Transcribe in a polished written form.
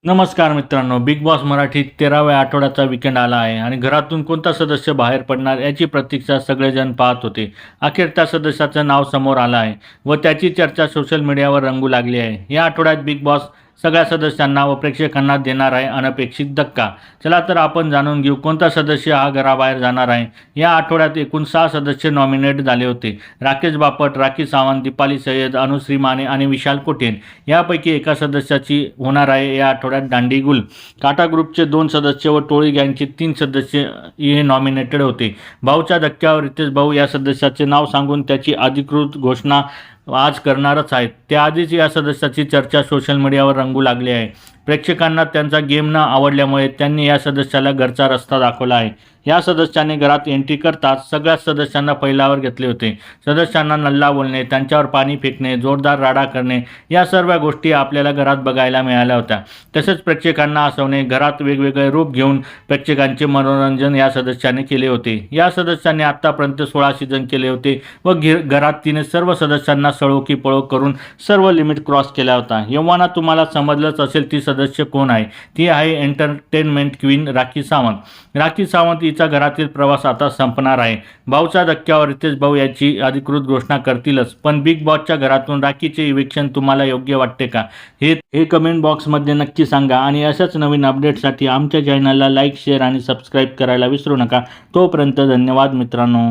नमस्कार मित्रांनो, big boss मराठीत 13व्या आठवड्याचा वीकेंड आला आहे आणि घरातून कोणता सदस्य बाहेर पडणार याची प्रतीक्षा सगळेजण पाहत होते. अखेर त्या सदस्याचं नाव समोर आलं आहे व त्याची चर्चा सोशल मीडियावर रंगू लागली आहे. या आठवड्यात बिग बॉस सगळ्या सदस्यांना व प्रेक्षकांना देणार आहे अनपेक्षित धक्का. चला तर आपण जाणून घेऊ कोणता सदस्य हा घराबाहेर जाणार आहे. या आठवड्यात एकूण 6 सदस्य नॉमिनेट झाले होते. राकेश बापट, राखी सावंत, दीपाली सय्यद, अनुश्री माने आणि विशाल कोटेन यापैकी एका सदस्याची होणार आहे या आठवड्यात दांडीगुल. टाटा ग्रुपचे 2 सदस्य व टोळी गँगचे 3 सदस्य हे नॉमिनेटेड होते. भाऊच्या धक्क्यावर रितेश भाऊ या सदस्याचे नाव सांगून त्याची अधिकृत घोषणा आज करणारच आहेत. त्याआधीच या सदस्याची चर्चा सोशल मीडियावर रंगू लागली आहे. प्रेक्षकांना त्यांचा गेम न आवडल्यामुळे त्यांनी या सदस्याला घरचा रस्ता दाखवला आहे. या सदस्याने घरात एंट्री करताच सगळ्याच सदस्यांना पैलावर घेतले होते. सदस्यांना नल्ला बोलणे, त्यांच्यावर पाणी फेकणे, जोरदार राडा करणे या सर्व गोष्टी आपल्याला घरात बघायला मिळाल्या होत्या. तसेच प्रेक्षकांना हसवणे, घरात वेगवेगळे रूप घेऊन प्रेक्षकांचे मनोरंजन या सदस्याने केले होते. या सदस्याने आत्तापर्यंत 16 सीझन केले होते व घरात तिने सर्व सदस्यांना सळो की पळो करून सर्व लिमिट क्रॉस केला होता. एव्हाना तुम्हाला समजलंच असेल ती सदस्य कोण आहे. ती आहे एंटरटेनमेंट क्वीन राखी सावंत. राखी सावंत हिचा घरातील प्रवास आता संपणार आहे. भाऊच्या धक्क्यावर रितेश भाऊ याची अधिकृत घोषणा करतीलच, पण बिग बॉसच्या घरातून राखीचे इव्हिक्शन तुम्हाला योग्य वाटते का? हे कमेंट बॉक्समध्ये नक्की सांगा आणि अशाच नवीन अपडेटसाठी आमच्या चॅनलला लाईक, शेअर आणि सबस्क्राईब करायला विसरू नका. तोपर्यंत धन्यवाद मित्रांनो.